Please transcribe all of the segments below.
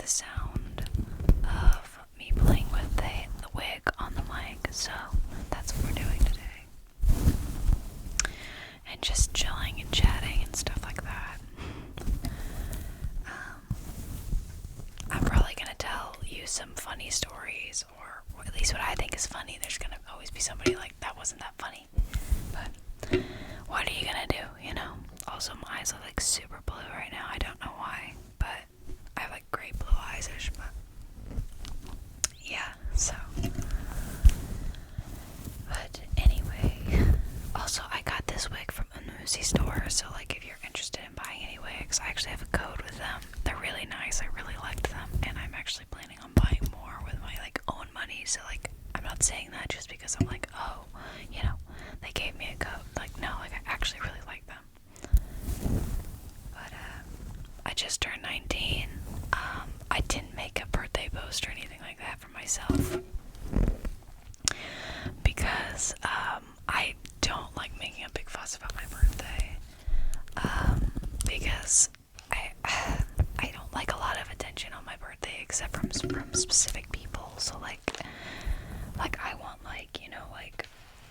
the sound of me playing with the wig on the mic, so that's what we're doing today. And just chilling and chatting and stuff like that. I'm probably gonna tell you some funny stories, or at least what I think is funny. There's gonna always be somebody like, that wasn't that funny. But what are you gonna do, you know? Also, my eyes are like super blue right now. I don't know why, but I have like great blue eyes-ish, but yeah, so. But anyway, also I got this wig from a Nuusi store, so like if you're interested in buying any wigs, I actually have a code with them. They're really nice, I really liked them, and I'm actually planning on buying more with my like own money, so like I'm not saying that just because I'm like, oh, you know, they gave me a code. Like, no, like I actually really like them. But I just turned 19. I didn't make a birthday post or anything like that for myself because I don't like making a big fuss about my birthday, because I don't like a lot of attention on my birthday except from specific people. So like I want, like, you know, like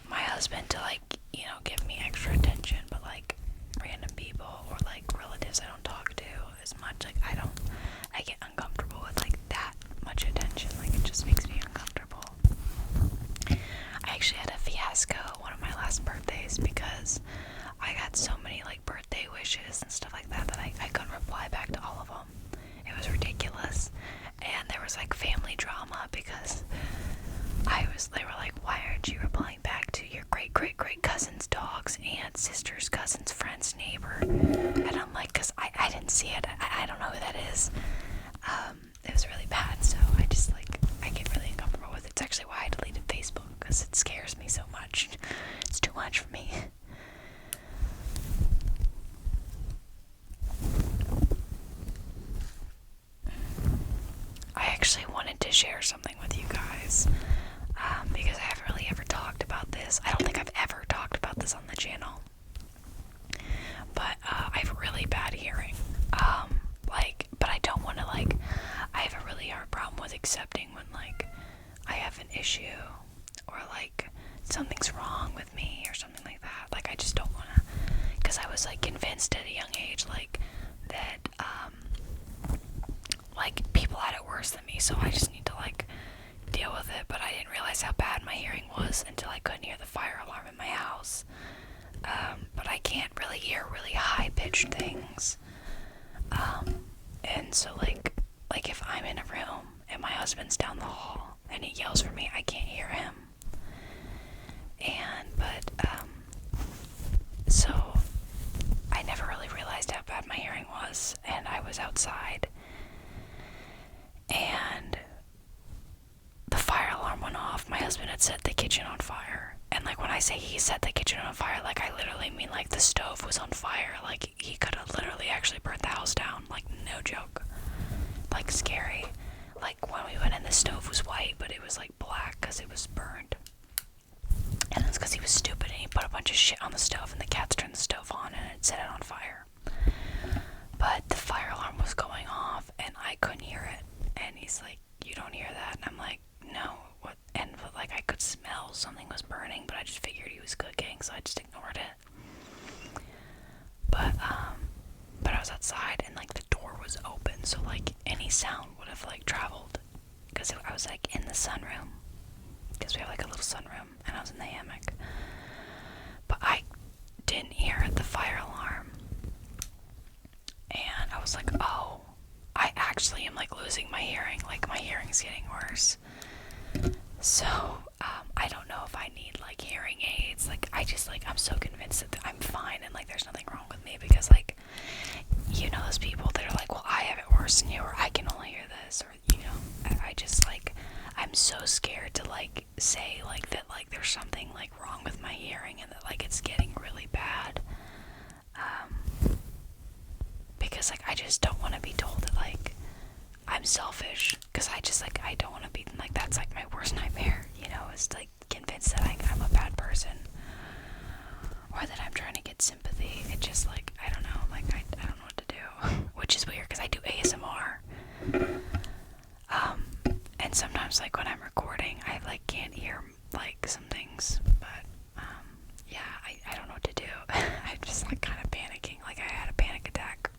my husband to, like, you know, give me extra attention, but like random people or like relatives I don't talk to as much, like I get uncomfortable with like that much attention. Like it just makes me uncomfortable. I actually had a fiasco one of my last birthdays because I got so many like birthday wishes and stuff like that that I couldn't reply back to all of them. It was ridiculous, and there was like family drama because they were like, why aren't you replying back to your great cousin's dogs, aunts, sisters, cousins, friends, neighbor? And I'm like, because I didn't see it. I don't know who that is. It was really bad, so I just like, I get really uncomfortable with it. It's actually why I deleted Facebook, because it scares me so much. It's too much for me. I actually wanted to share something with you guys, because I haven't really ever talked about this. I don't think I've ever talked about this on the channel, but I have really bad hearing. But I don't want to, like, I have a really hard problem with accepting when, like, I have an issue or, like, something's wrong with me or something like that. Like, I just don't want to, because I was, like, convinced at a young age, like, that, like, people had it worse than me, so I just need to, like, deal with it. But I didn't realize how bad my hearing was until I couldn't hear the fire alarm in my house. But I can't really hear really high-pitched things. And so, like if I'm in a room and my husband's down the hall and he yells for me, I can't hear him. So I never really realized how bad my hearing was, and I was outside, and the fire alarm went off. My husband had set the kitchen on fire, and like when I say he set the kitchen on fire, like I literally mean like the stove was on fire. Like he could have literally actually burnt the house down. Like, no joke. Like, scary. Like when we went in, the stove was white, but it was like black because it was burned. And that's because he was stupid and he put a bunch of shit on the stove, and the cats turned the stove on and it set it on fire. But the fire alarm was going off and I couldn't hear it, and he's like, you don't hear that? And I'm like, no, what? And like I could smell something was burning, but I just figured he was cooking, so I just ignored it. But I was outside and like the door was open, so like any sound would have like traveled, because I was like in the sunroom, because we have like a little sunroom, and I was in the hammock. But I didn't hear the fire alarm, and I was like, oh, I actually am like losing my hearing. Like my hearing's getting worse. So I don't know if I need like hearing aids. Like I just like, I'm so convinced that I'm fine and like there's nothing wrong with me, because like, you know, those people that are like, well, I have it worse than you, or I can only hear this, or, you know, I just like, I'm so scared to like say like that, like there's something like wrong with my hearing and that like it's getting really bad, because like I just don't want to be told that like I'm selfish, because I just like, I don't want to be like, that's like my worst nightmare, you know, is like convinced that like I'm a bad person, or that I'm trying to get sympathy. It just like, I don't know, like I don't know what to do, which is weird because I do ASMR. And sometimes, like, when I'm recording, I, like, can't hear, like, some things, but, yeah, I don't know what to do. I'm just, like, kind of panicking, like, I had a panic attack.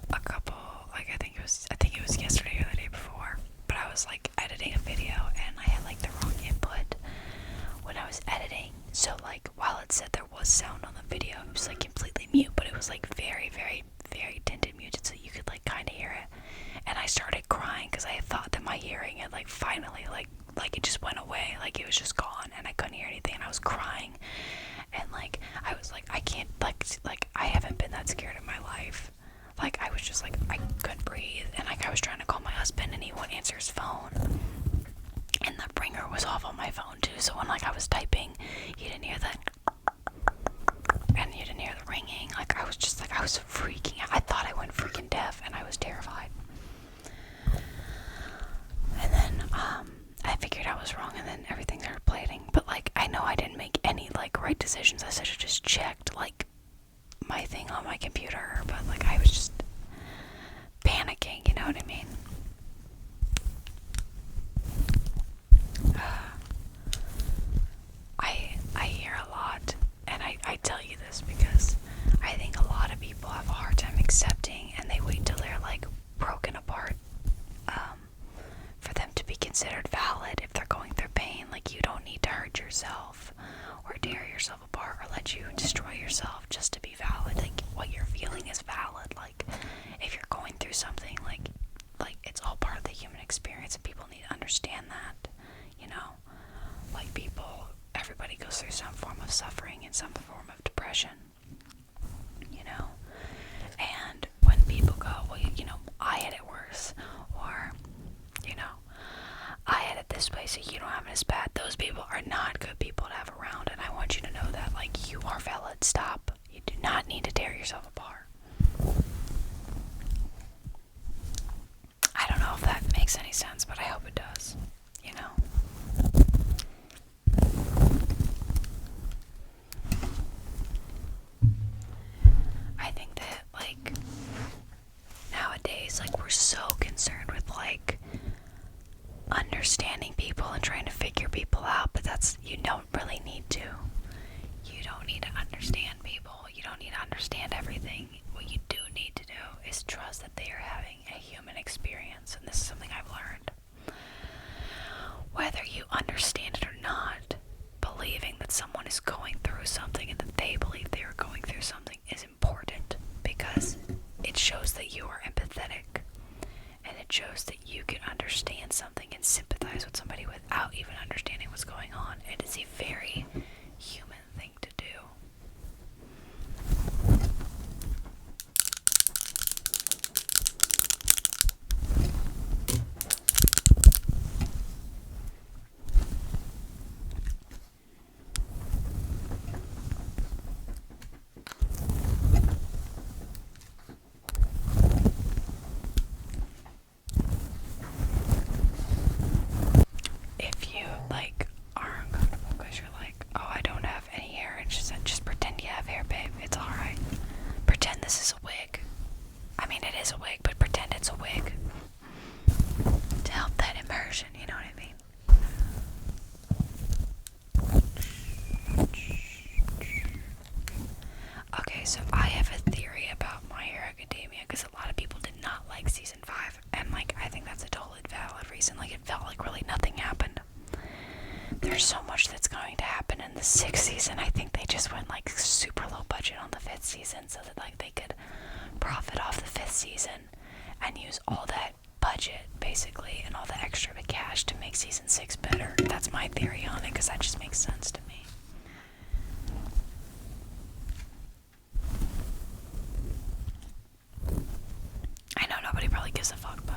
A couple, like, I think it was yesterday or the day before, but I was, like, editing a video, and I had, like, the wrong input when I was editing, so, like, while it said there was sound on the video, it was, like, completely mute, but it was, like, very, very, very tinted muted, so you could, like, kind of hear it, and I started crying, because I thought that my hearing had, like, finally, like, it just went away, like, it was just gone, and I couldn't hear anything, and I was crying, and, like, I was, like, I can't, like, I haven't been that scared in my life. Like, I was just, like, I couldn't breathe, and, like, I was trying to call my husband, and he wouldn't answer his phone, and the ringer was off on my phone, too, so when, like, I was typing, he didn't hear that, and you didn't hear the ringing. Like, I was just, like, I was freaking out. I thought I went freaking deaf, and I was terrified. And then, I figured I was wrong, and then everything started playing, but, like, I know I didn't make any, like, right decisions. I should have just checked, like, my thing on my computer, but, like, I was just panicking, you know what I mean? I hear a lot, and I tell you this because I think a lot of people have a hard time accepting, and they wait till they're, like, broken apart, for them to be considered valid if they're going through pain. Like, you don't need to hurt yourself or tear yourself apart or let you destroy yourself just to be valid. Like, what you're feeling is valid. Like, if you're going through something, like it's all part of the human experience, and people need to understand that, you know? Like, everybody goes through some form of suffering and some form of depression, you know? And when people go, well, you know, I had it worse, or, you know, I had it this way, so you don't have it as bad. Those people are not good people to have around, and I want you to know that, like, you are valid. Stop. You do not need to tear yourself apart. I don't know if that makes any sense, but I hope it does, you know? I think that, like, nowadays, like, we're so concerned with, like, understanding people and trying to figure people out, but you don't really need to. You don't need to understand people. You don't need to understand everything. What you do need to do is trust that they are having a human experience, and this is something I've learned. Whether you understand it or not, believing that someone is going through something and that they believe they are going through something is important, because it shows that you are empathetic, and it shows that you can understand something and sympathize with somebody without even understanding what's going on. It is a very human thing to do. If you, like, are uncomfortable because you're like, oh, I don't have any hair, and she said, just pretend you have hair, babe. It's alright. Pretend this is a wig. I mean, it is a wig, but pretend it's a wig. To help that immersion, you know what I mean? Okay, so I have a theory about My Hero Academia, because a lot of people did not like season 5, and, like, I think that's a totally valid reason. Like, it felt like really nothing happened. There's so much that's going to happen in the 6th season. I think they just went, like, super low budget on the 5th season so that, like, they could profit off the 5th season and use all that budget, basically, and all the extra cash to make season 6 better. That's my theory on it, because that just makes sense to me. I know nobody probably gives a fuck, but...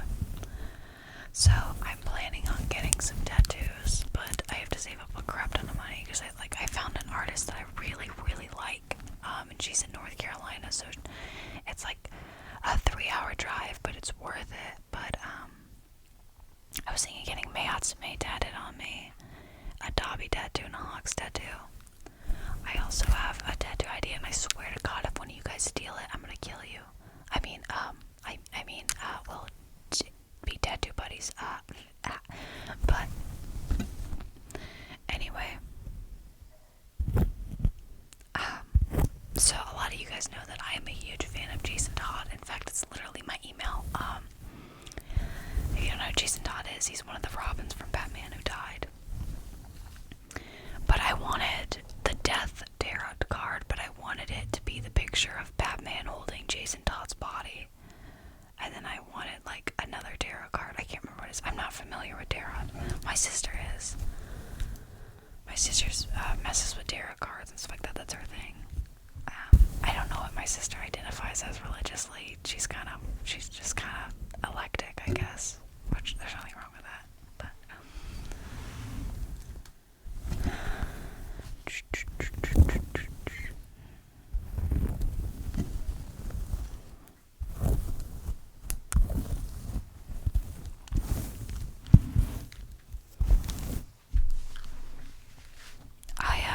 So, I'm planning on getting some tattoos, but I have to save up a crap ton of money, because I found an artist that I really, really like, and she's in North Carolina, so it's like a 3-hour drive, but it's worth it. But, I was thinking getting Mayatsume tatted on me, a Dobby tattoo, and a Hawks tattoo. I also have a tattoo idea, and I swear to God, if one of you guys steal it, I'm gonna kill you. I mean, I guys know that I am a huge fan of Jason Todd. In fact, it's literally my email. If you don't know who Jason Todd is, he's one of the Robins from Batman who died. But I wanted the Death Tarot card, but I wanted it to be the picture of Batman holding Jason Todd's body. And then I wanted like another tarot card. I can't remember what it is. I'm not familiar with tarot. My sister is. My sister's messes with tarot cards and stuff like that. That's her thing. I don't know what my sister identifies as religiously. She's just kind of eclectic, I guess. Which there's nothing wrong with that. But I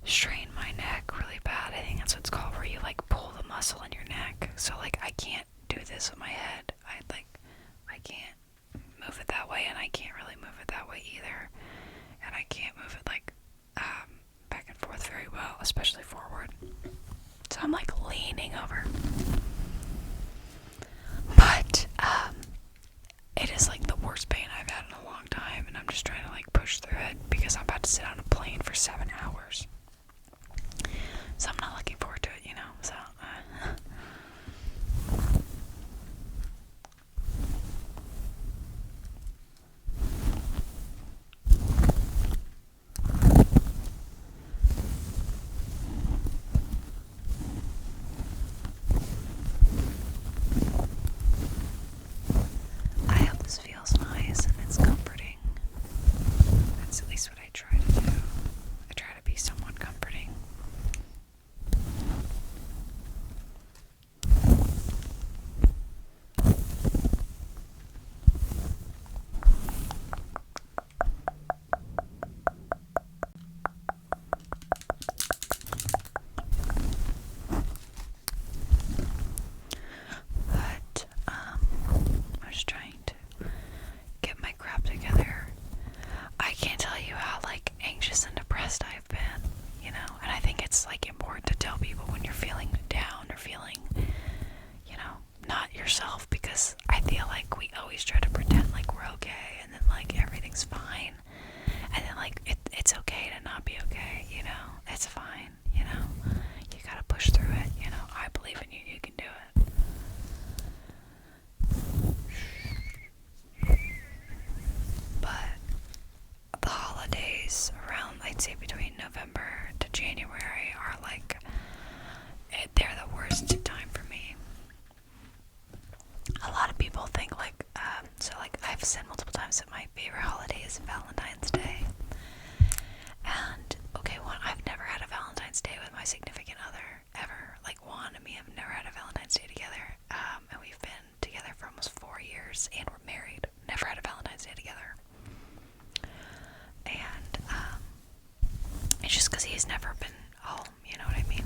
strain my neck really bad. I think that's what it's called, where you like pull the muscle in your neck. So like I can't do this with my head. I can't move it that way, and I can't really move it that way either. And I can't move it like back and forth very well, especially forward. So I'm like leaning over. But it is like the worst pain I've had in a long time, and I'm just trying to like push through it because I'm about to sit on a plane for 7 hours. So I'm not looking forward to it, you know. So I hope this feels nice and it's comforting. That's at least what I try to do. I try to be somewhat comforting. But I'm just trying to get my crap together. I can't tell you how like anxious and depressed I've been, you know, and I think it's like important to tell people when you're feeling down or feeling, you know, not yourself, because I feel like we always try to pretend like we're okay and then like everything's fine, and then like it's okay to not be okay, you know, it's fine, you know, you gotta push through it, you know, I believe in you, you can do it. But the holidays around, I'd say between November to January, are like, they're the worst time for me. A lot of people think like, so like I've said multiple times that my favorite holiday is Valentine's Day. And okay, one, I've never had a Valentine's Day with my significant other, ever. Like Juan and me have never had a Valentine's Day together. And we've been together for almost 4 years, and we're married. Never had a Valentine's Day together. And it's just because he's never been home, you know what I mean?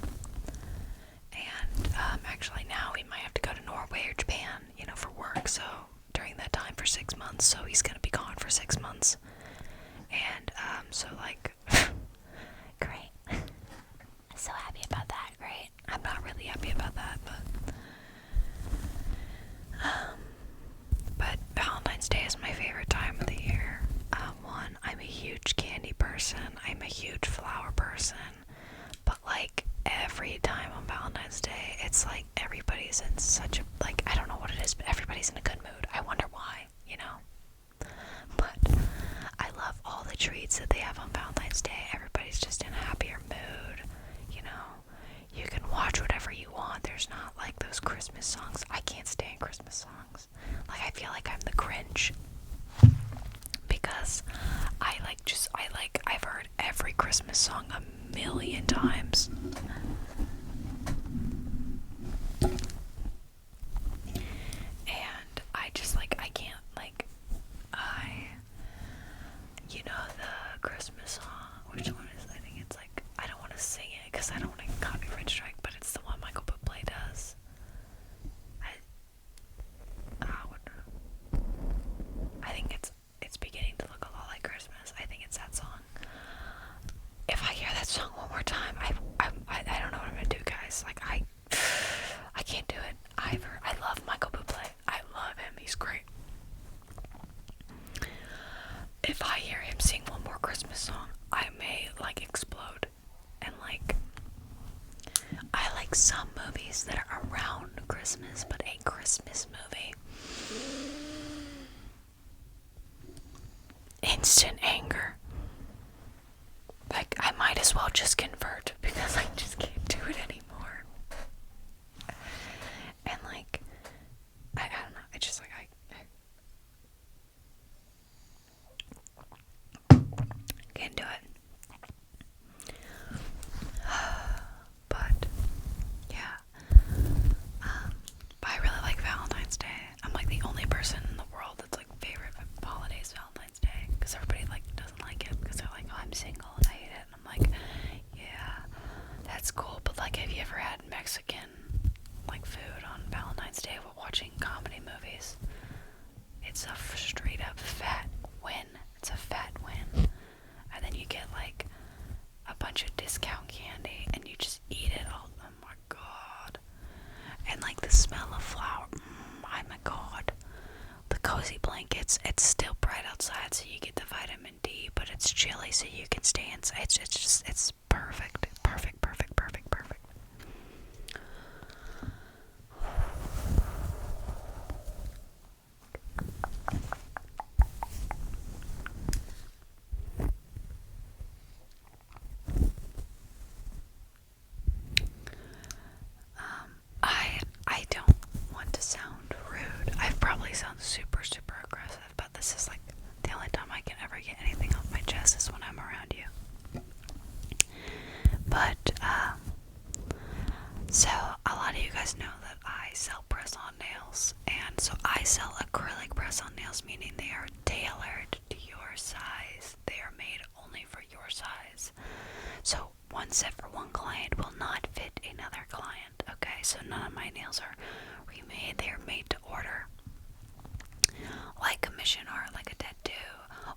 And actually now we might have to go to Norway or Japan, you know, for work. So during that time for 6 months, so he's gonna be gone for 6 months. And so like, great. So happy about that, great. I'm not really happy about that, but Valentine's Day is my favorite time of the year. One, I'm a huge candy person. I'm a huge flower person. But like every time on Valentine's Day, it's like everybody's in such a, like, I don't know what it is, but everybody's in a good mood. I wonder why, you know? But I love all the treats that they have on Valentine's Day. Everybody's just in a happier mood, you know? You can watch whatever you want. There's not like those Christmas songs. I can't stand Christmas songs. Like, I feel like I'm the Grinch. Because I've heard every Christmas song a million times. And I just like, I can't, like, you know the Christmas song, which one is, I think it's like, I don't want to sing it because I don't want to copyright strike, but it's the one Michael Bublé does. I think it's beginning to look a lot like Christmas. I think it's that song. If I hear that song one more time, I don't know what I'm gonna do guys. Like, I can't do it either. I love Michael Bublé. I love him. He's great. If I hear him sing one more Christmas song, I may, like, explode. And, like, I like some movies that are around Christmas, but a Christmas movie, instant anger. Like, I might as well just convert because I just can't do it anymore. And, like, I don't know, I just, like, I can't do it. But, yeah. But I really like Valentine's Day. I'm, like, the only person in the world that's, like, favorite holidays Valentine's Day. Because everybody, like, doesn't like it. Because they're like, oh, I'm single and I hate it. And I'm like, yeah, that's cool. But, like, have you ever had Mexican, like, food on Valentine's Day while watching comedy movies? It's a straight up fat win. It's a fat win. And then you get, like, a bunch of discount candy and you just eat it all. Oh my god. And, like, the smell of flour. Oh my god. The cozy blankets. It's still bright outside, so you get the vitamin D, but it's chilly, so you can stay inside. It's perfect. Perfect, perfect, perfect, perfect. I don't want to sound rude. I probably sound super, super aggressive, but this is like the only time I can ever get anything off my chest is when I'm around you. But, so a lot of you guys know that I sell press-on nails, and so I sell acrylic press-on nails, meaning they are tailored to your size. They are made only for your size. So one set for one client will not fit another client, okay? So none of my nails are remade. They are made to order. Like commission art, like a tattoo,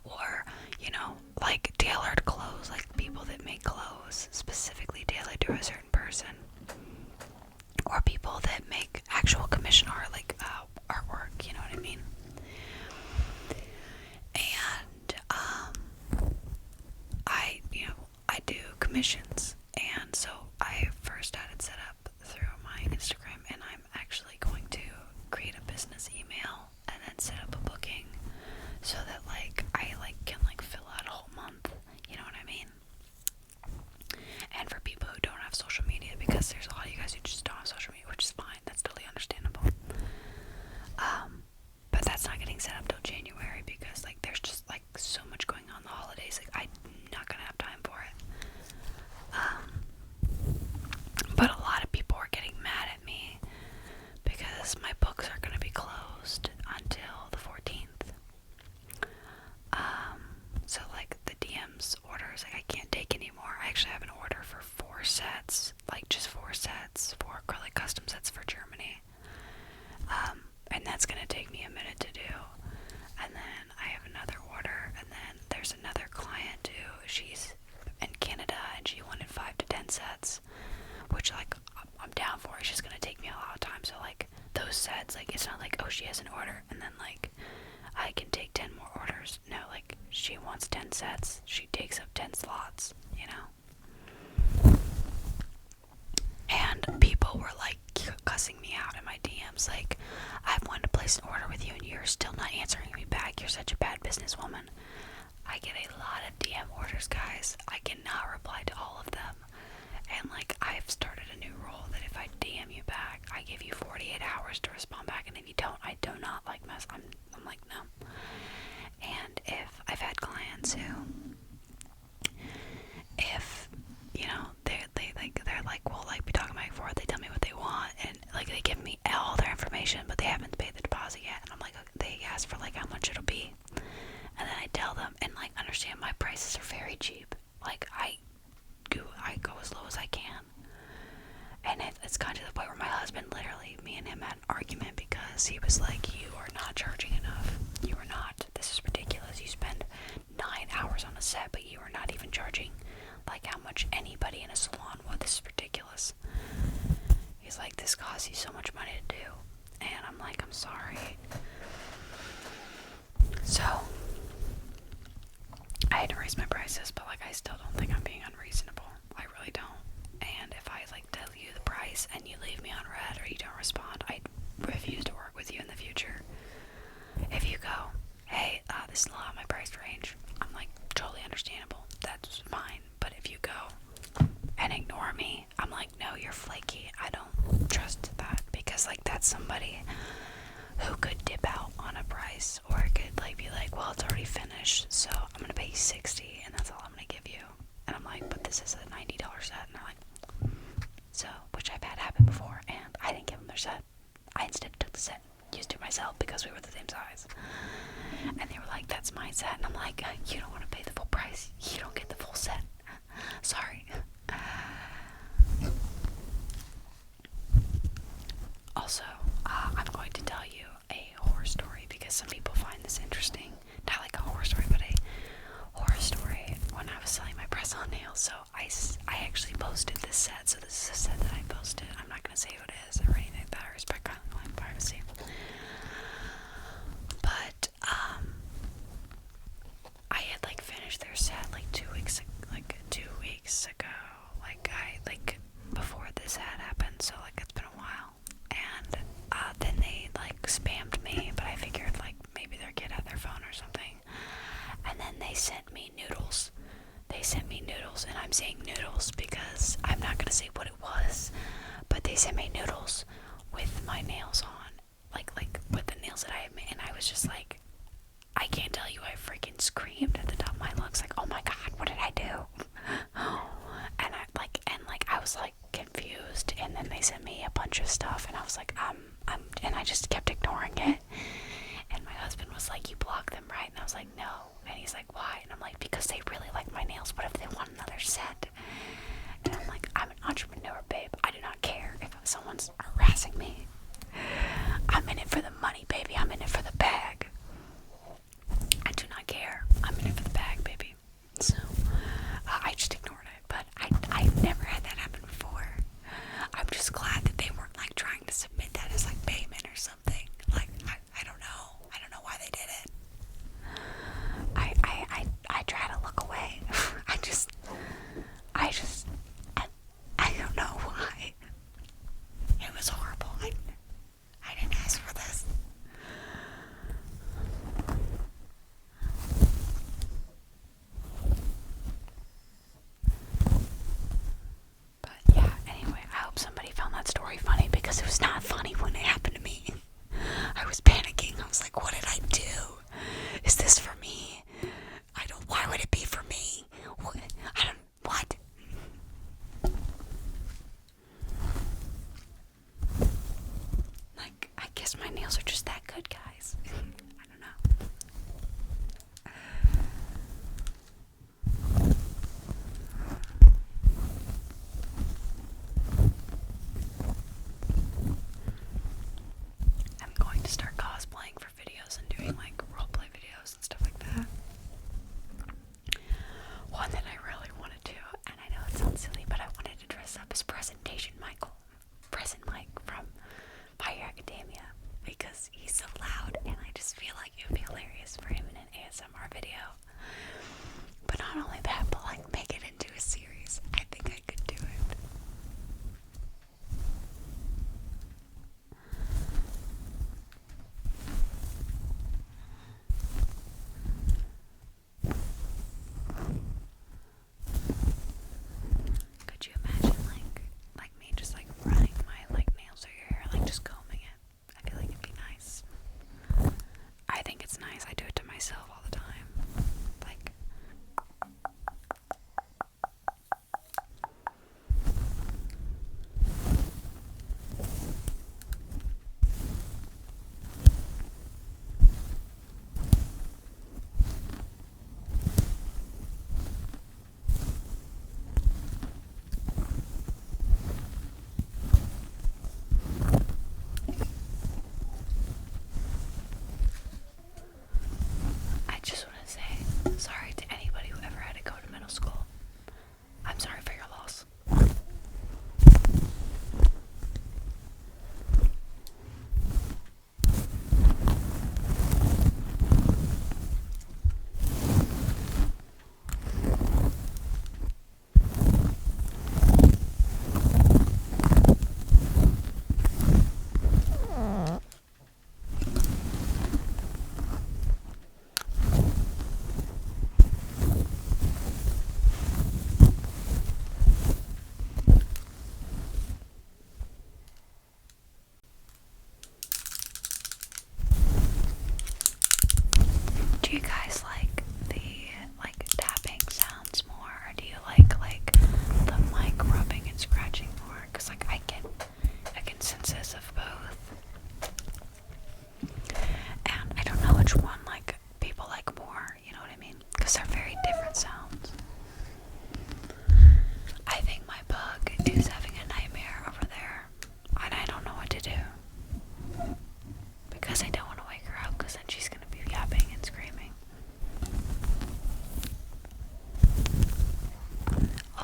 or, you know, like tailored clothes, like people that make clothes specifically tailored to a certain person. Or people that make actual commission art, like artwork, you know what I mean? And, I do commissions, and so I first had it set up through my Instagram, and I'm actually going to create a business email and then set up a booking so that, like, I, like, can, like, fill out a whole month, you know what I mean? And for people who don't have social media, because there's a lot of you guys who just don't have social media, which is fine, that's totally understandable. But that's not getting set up till January because, like, there's just, like, so much going on in the holidays, like, I'm not gonna have time for it. But a lot of people are getting mad at me because my books are gonna be closed until the 14th. So, like, the DMs orders, like, I can't take anymore. I actually have an order for 4 sets, like, just 4 sets, 4 acrylic custom sets for Germany. And that's gonna take me a minute to do. And then I have another order, and then there's another client who, she's in Canada, and she wanted 5 to 10 sets, which, like, I'm down for. It's just gonna take me a lot of time. So, like, those sets, like, it's not like, oh, she has an order, and then, like, I can take 10 more orders. No, like, she wants 10 sets. She takes up 10 slots, you know? And people were, like, cussing me out in my DMs, like, I've wanted to place an order with you and you're still not answering me back. You're such a bad businesswoman. I get a lot of DM orders, guys. I cannot reply to all of them. And, like, I've started a new rule that if I DM you back, I give you 48 hours to respond back, and if you don't, I do not, like, mess. I'm like, no. And if I've had clients who, if, you know, they're like, well, like we talking about before, they tell me what they want, and, like, they give me all their information, but they haven't paid the deposit yet, and I'm like, they ask for, like, how much it'll be, and then I tell them, and, like, understand my prices are very cheap. Like, I go as low as I can. And it's kind of the point where my husband, literally, me and him had an argument because he was like, you are not charging enough. You are not. This is ridiculous. You spend 9 hours on a set, but you are not even charging, like, how much anybody in a salon would. This is ridiculous. like, this costs you so much money to do. And I'm like, I'm sorry. So, I had to raise my prices, but, like, I still don't think I'm being unreasonable. I really don't. And if I, like, tell you the price and you leave me on red or you don't respond, I refuse to work with you in the future. If you go, hey, this is a lot of my price range, I'm like, totally understandable. That's fine. But if you go and ignore me, I'm like, no, you're flaky. I don't trust that, because, like, that's somebody who could dip out on a price, or could, like, be like, well, it's already finished, so I'm gonna pay you $60 and that's all I'm gonna give you. And I'm like, but this is a $90 set. And they're like, so, which I've had happen before, and I didn't give them their set. I instead took the set, used it myself because we were the same size. And they were like, that's my set. And I'm like, you don't want to pay the full price. You don't get the full set. Sorry. Also, I'm going to tell you a horror story, because some people find this interesting. Not like a horror story, but a horror story when I was selling my press-on nails. So I actually posted this set. So this is a set that I posted. I'm not going to say who it is or anything like that. I respect online privacy. But, I had, like, finished their set, like, 2 weeks ago. Like, before this had happened. So, like, it's been a while. And, then they, like, spammed me, but I figured, like, maybe their kid had their phone or something. And then they sent me noodles. And I'm saying noodles because I'm not gonna say what it was, but they sent me noodles with my nails on, like with the nails that I had made, and I was just like, I can't tell you, I freaking screamed at the top of my lungs, like, oh my god, what did I do? And I was like confused, and then they sent me a bunch of stuff, and I was like, and I just kept ignoring it. And my husband was like, you blocked them, right? And I was like, no. And he's like, why? And I'm like, because they really like my nails. What if they want another set? And I'm like, I'm an entrepreneur, babe. I do not care if someone's harassing me. I'm in it for the money, baby. I'm in it for the bag. I do not care. I'm in it for the bag, baby. So, I just ignored it. But I've never had that happen before. I'm just glad that they weren't, like, trying to submit that as, like, payment or something. Like, I don't know. I don't know why they did it. I try to look away. I don't know why. It was horrible. I didn't ask for this. But yeah, anyway, I hope somebody found that story funny, because it was not funny when it happened to me. I was panicking. I was like, what did I do? Is this for me? Why would it be for me? What? Like, I guess my nails are just that good, guys. I don't know.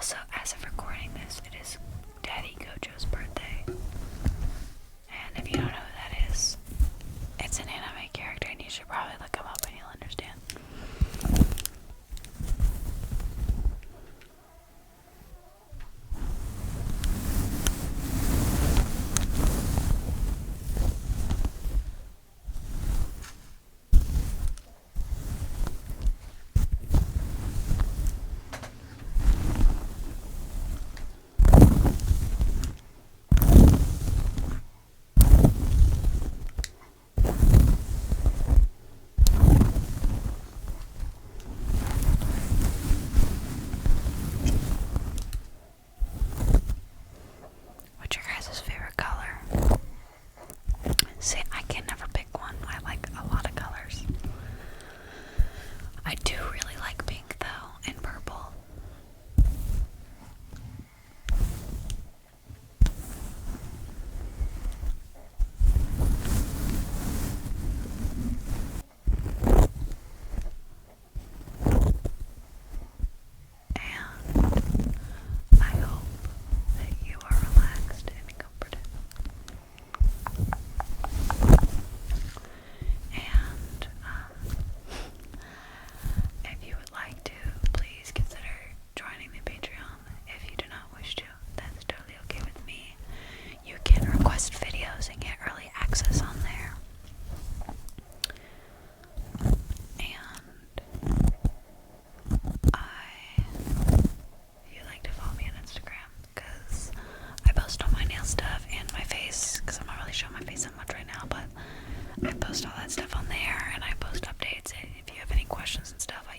Also, as of recording this, it is Daddy Gojo's birthday. And if you don't know who that is, it's an anime character and you should probably look him up and you'll understand. What's your guys' favorite color? See, I can never pick one. I like a lot of colors. I do really like pink though, and purple. And I hope that you are relaxed and comforted. And if you would like to, please consider joining the Patreon. If you do not wish to, that's totally okay with me. You can request videos and get early access on there. And if you like to follow me on Instagram, because I post all my nail stuff and my face, because I'm not really showing my face that much right now, but I post all that stuff on there, and I post updates. And if you have any questions and stuff, I